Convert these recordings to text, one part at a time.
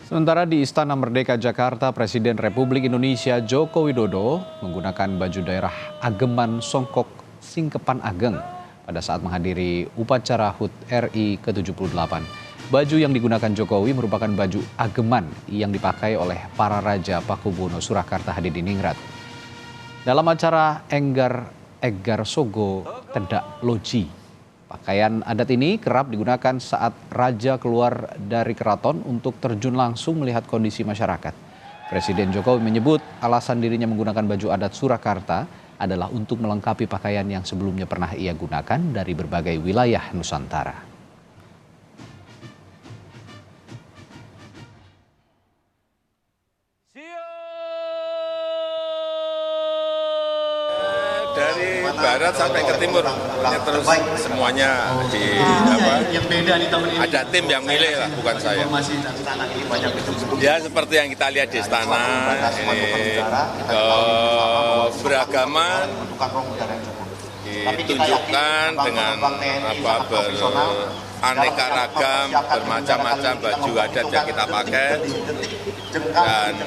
Sementara di Istana Merdeka Jakarta, Presiden Republik Indonesia Joko Widodo menggunakan baju daerah Ageman Songkok Singkepan Ageng pada saat menghadiri upacara HUT RI ke-78. Baju yang digunakan Jokowi merupakan baju Ageman yang dipakai oleh para Raja Pakubuwono Surakarta Hadiningrat. Dalam acara Enggar Sogo Tedak Loji, pakaian adat ini kerap digunakan saat raja keluar dari keraton untuk terjun langsung melihat kondisi masyarakat. Presiden Jokowi menyebut alasan dirinya menggunakan baju adat Surakarta adalah untuk melengkapi pakaian yang sebelumnya pernah ia gunakan dari berbagai wilayah Nusantara. Dari barat sampai ke timur, terus semuanya ada tim yang milih lah, bukan saya. Ya seperti yang kita lihat di istana, ini keberagaman ditunjukkan dengan beraneka ragam, bermacam-macam baju adat yang kita pakai. Dan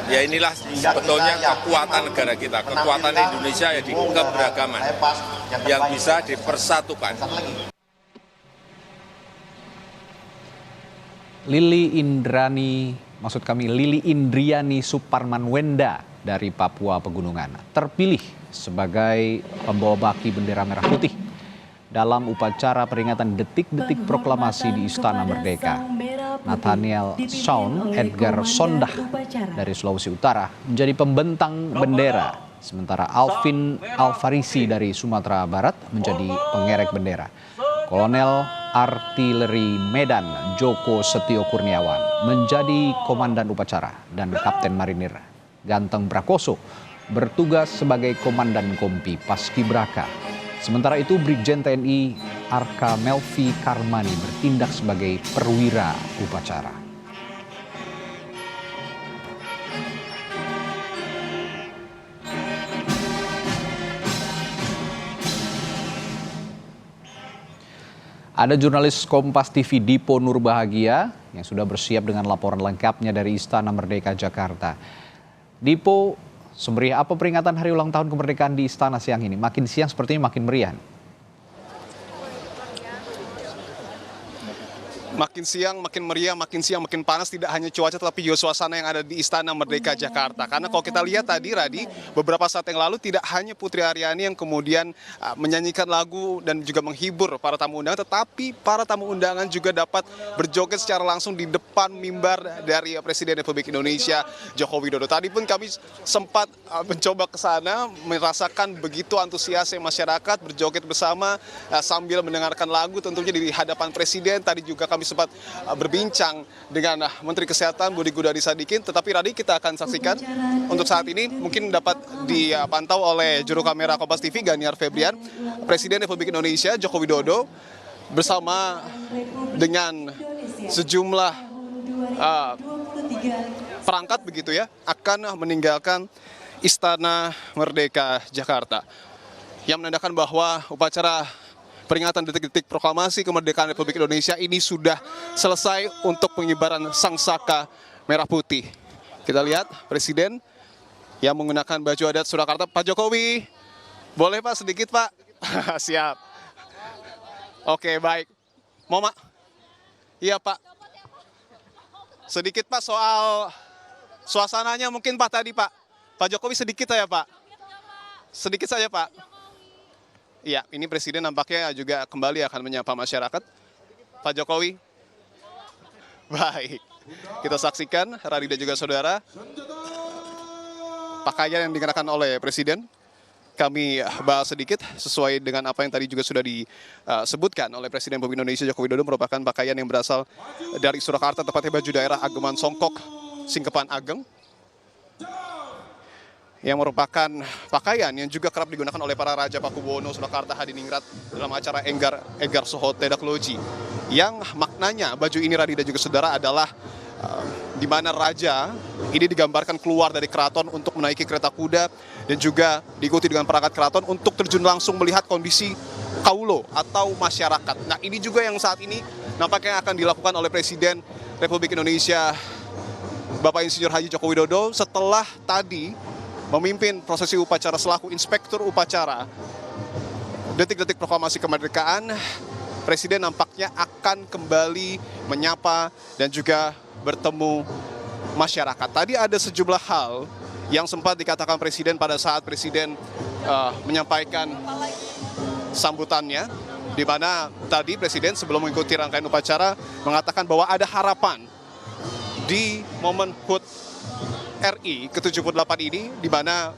ya inilah sebetulnya kekuatan negara kita, kekuatan Indonesia ya di keberagaman yang bisa dipersatukan. Lili Indriani Suparmanwenda dari Papua Pegunungan terpilih sebagai pembawa baki bendera merah putih dalam upacara peringatan detik-detik proklamasi di Istana Merdeka. Nathaniel Shaun Edgar Sondah dari Sulawesi Utara menjadi pembentang bendera, sementara Alvin Alfarisi dari Sumatera Barat menjadi pengerek bendera. Kolonel Artileri Medan Joko Setio Kurniawan menjadi komandan upacara dan Kapten Marinir Ganteng Brakoso bertugas sebagai komandan Kompi Paskibraka. Sementara itu, Brigjen TNI Arka Melvi Karmani bertindak sebagai perwira upacara. Ada jurnalis Kompas TV Dipo Nurbahagia yang sudah bersiap dengan laporan lengkapnya dari Istana Merdeka Jakarta. Dipo, semeriah apa peringatan hari ulang tahun kemerdekaan di Istana siang ini? Makin siang sepertinya makin meriah. Makin siang, makin meriah, makin siang, makin panas. Tidak hanya cuaca, tapi juga suasana yang ada di Istana Merdeka Jakarta. Karena kalau kita lihat tadi, Radi, beberapa saat yang lalu tidak hanya Putri Aryani yang kemudian menyanyikan lagu dan juga menghibur para tamu undangan, tetapi para tamu undangan juga dapat berjoget secara langsung di depan mimbar dari Presiden Republik Indonesia, Joko Widodo. Tadi pun kami sempat mencoba ke sana, merasakan begitu antusiasnya masyarakat, berjoget bersama sambil mendengarkan lagu tentunya di hadapan Presiden. Tadi juga kami sempat berbincang dengan Menteri Kesehatan Budi Gunadi Sadikin, tetapi Radi kita akan saksikan untuk saat ini mungkin dapat dipantau oleh juru kamera Kompas TV Ganiar Febrian, Presiden Republik Indonesia Joko Widodo bersama dengan sejumlah perangkat begitu ya akan meninggalkan Istana Merdeka Jakarta, yang menandakan bahwa upacara peringatan detik-detik proklamasi kemerdekaan Republik Indonesia ini sudah selesai untuk pengibaran sangsaka merah putih. Kita lihat Presiden yang menggunakan baju adat Surakarta. Pak Jokowi, boleh Pak sedikit Pak? Siap. Oke, baik. Mau Mak? Iya Pak. Sedikit Pak soal suasananya mungkin Pak tadi Pak. Pak Jokowi sedikit saja Pak. Sedikit saja Pak. Iya, ini Presiden nampaknya juga kembali akan menyapa masyarakat. Pak Jokowi. Baik, kita saksikan, Radi dan juga saudara, pakaian yang dikenakan oleh Presiden. Kami bahas sedikit sesuai dengan apa yang tadi juga sudah disebutkan oleh Presiden Republik Indonesia Joko Widodo, merupakan pakaian yang berasal dari Surakarta, tepatnya baju daerah Ageman Songkok Singkepan Ageng, yang merupakan pakaian yang juga kerap digunakan oleh para Raja Pakubuwono Surakarta Hadiningrat dalam acara Enggar Sogo Tedak Loji. Yang maknanya baju ini, Radi dan juga saudara, adalah di mana raja ini digambarkan keluar dari keraton untuk menaiki kereta kuda dan juga diikuti dengan perangkat keraton untuk terjun langsung melihat kondisi kaulo atau masyarakat. Nah, ini juga yang saat ini nampaknya akan dilakukan oleh Presiden Republik Indonesia Bapak Insinyur Haji Joko Widodo setelah tadi memimpin prosesi upacara selaku inspektur upacara detik-detik proklamasi kemerdekaan. Presiden nampaknya akan kembali menyapa dan juga bertemu masyarakat. Tadi ada sejumlah hal yang sempat dikatakan Presiden pada saat Presiden menyampaikan sambutannya, di mana tadi Presiden sebelum mengikuti rangkaian upacara mengatakan bahwa ada harapan di momen HUT RI ke-78 ini, di mana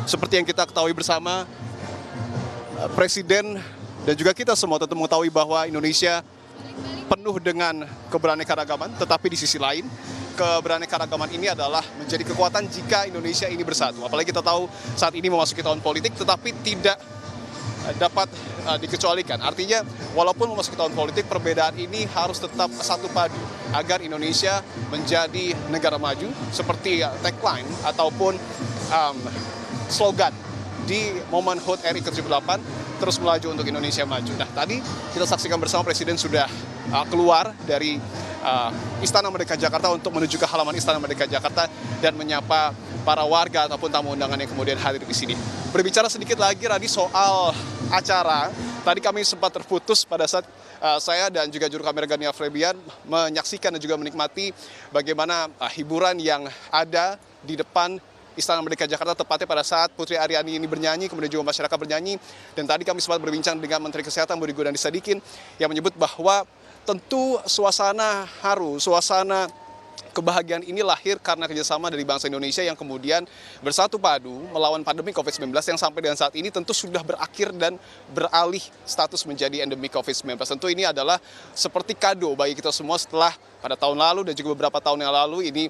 seperti yang kita ketahui bersama, Presiden dan juga kita semua tentu mengetahui bahwa Indonesia penuh dengan keberaneka-ragaman, tetapi di sisi lain keberaneka-ragaman ini adalah menjadi kekuatan jika Indonesia ini bersatu. Apalagi kita tahu saat ini memasuki tahun politik, tetapi tidak dapat dikecualikan. Artinya walaupun memasuki tahun politik, perbedaan ini harus tetap satu padu agar Indonesia menjadi negara maju, seperti tagline ataupun slogan di momen HUT RI ke-78, terus melaju untuk Indonesia maju. Nah, tadi kita saksikan bersama Presiden sudah keluar dari Istana Merdeka Jakarta untuk menuju ke halaman Istana Merdeka Jakarta dan menyapa para warga ataupun tamu undangan yang kemudian hadir di sini. Berbicara sedikit lagi Radi soal acara, tadi kami sempat terputus pada saat saya dan juga juru kamera Gania Frebian menyaksikan dan juga menikmati bagaimana hiburan yang ada di depan Istana Merdeka Jakarta, tepatnya pada saat Putri Aryani ini bernyanyi, kemudian juga masyarakat bernyanyi. Dan tadi kami sempat berbincang dengan Menteri Kesehatan Budi Gunadi Sadikin yang menyebut bahwa tentu suasana haru, suasana kebahagiaan ini lahir karena kerjasama dari bangsa Indonesia yang kemudian bersatu padu melawan pandemi COVID-19 yang sampai dengan saat ini tentu sudah berakhir dan beralih status menjadi endemi COVID-19. Tentu ini adalah seperti kado bagi kita semua setelah pada tahun lalu dan juga beberapa tahun yang lalu ini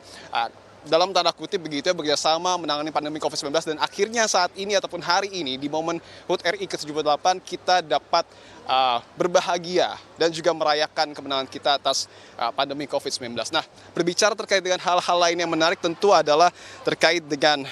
dalam tanda kutip begitu ya, bekerjasama menangani pandemi COVID-19, dan akhirnya saat ini ataupun hari ini di momen HUT RI ke-78 kita dapat berbahagia dan juga merayakan kemenangan kita atas pandemi COVID-19. Nah, berbicara terkait dengan hal-hal lain yang menarik tentu adalah terkait dengan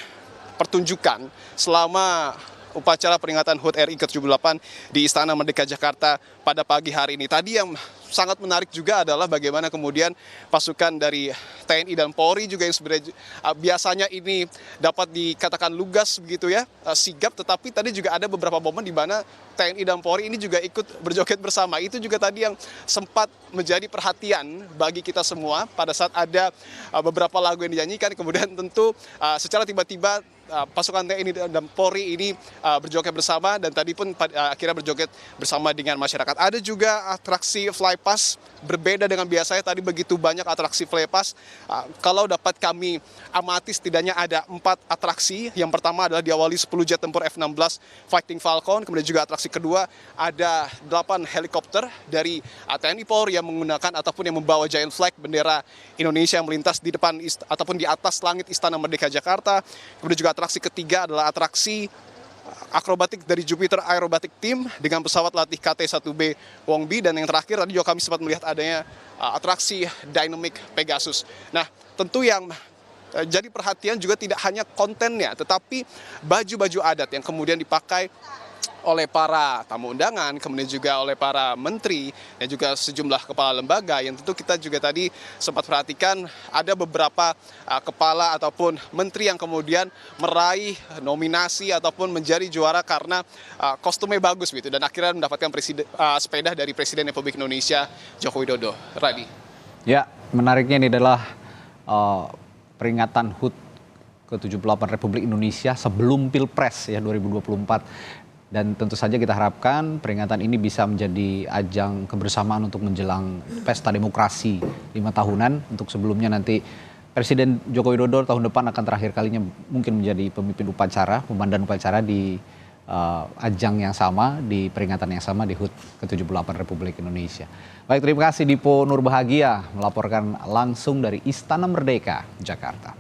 pertunjukan selama upacara peringatan HUT RI ke-78 di Istana Merdeka Jakarta pada pagi hari ini. Tadi yang sangat menarik juga adalah bagaimana kemudian pasukan dari TNI dan Polri juga yang sebenarnya biasanya ini dapat dikatakan lugas begitu ya, sigap, tetapi tadi juga ada beberapa momen di mana TNI dan Polri ini juga ikut berjoget bersama. Itu juga tadi yang sempat menjadi perhatian bagi kita semua pada saat ada beberapa lagu yang dinyanyikan, kemudian tentu secara tiba-tiba pasukan TNI dan Polri ini berjoget bersama, dan tadi pun akhirnya berjoget bersama dengan masyarakat. Ada juga atraksi flypass, berbeda dengan biasanya tadi begitu banyak atraksi flypass. Kalau dapat kami amati setidaknya ada 4 atraksi. Yang pertama adalah diawali 10 jet tempur F-16 Fighting Falcon, kemudian juga atraksi kedua ada 8 helikopter dari TNI Polri yang menggunakan ataupun yang membawa giant flag bendera Indonesia yang melintas di depan ataupun di atas langit Istana Merdeka Jakarta. Kemudian juga atraksi ketiga adalah atraksi akrobatik dari Jupiter Aerobatic Team dengan pesawat latih KT-1B Wongbi, dan yang terakhir tadi juga kami sempat melihat adanya atraksi Dynamic Pegasus. Nah, tentu yang jadi perhatian juga tidak hanya kontennya, tetapi baju-baju adat yang kemudian dipakai oleh para tamu undangan, kemudian juga oleh para menteri dan juga sejumlah kepala lembaga yang tentu kita juga tadi sempat perhatikan ada beberapa kepala ataupun menteri yang kemudian meraih nominasi ataupun menjadi juara karena kostumnya bagus gitu, dan akhirnya mendapatkan sepeda dari Presiden Republik Indonesia Joko Widodo. Radi. Ya, menariknya ini adalah peringatan HUT ke-78 Republik Indonesia sebelum Pilpres ya 2024. Dan tentu saja kita harapkan peringatan ini bisa menjadi ajang kebersamaan untuk menjelang pesta demokrasi 5 tahunan. Untuk sebelumnya nanti Presiden Joko Widodo tahun depan akan terakhir kalinya mungkin menjadi pemimpin upacara, pemandan upacara di ajang yang sama, di peringatan yang sama di HUT ke-78 Republik Indonesia. Baik, terima kasih Dipo Nurbahagia melaporkan langsung dari Istana Merdeka, Jakarta.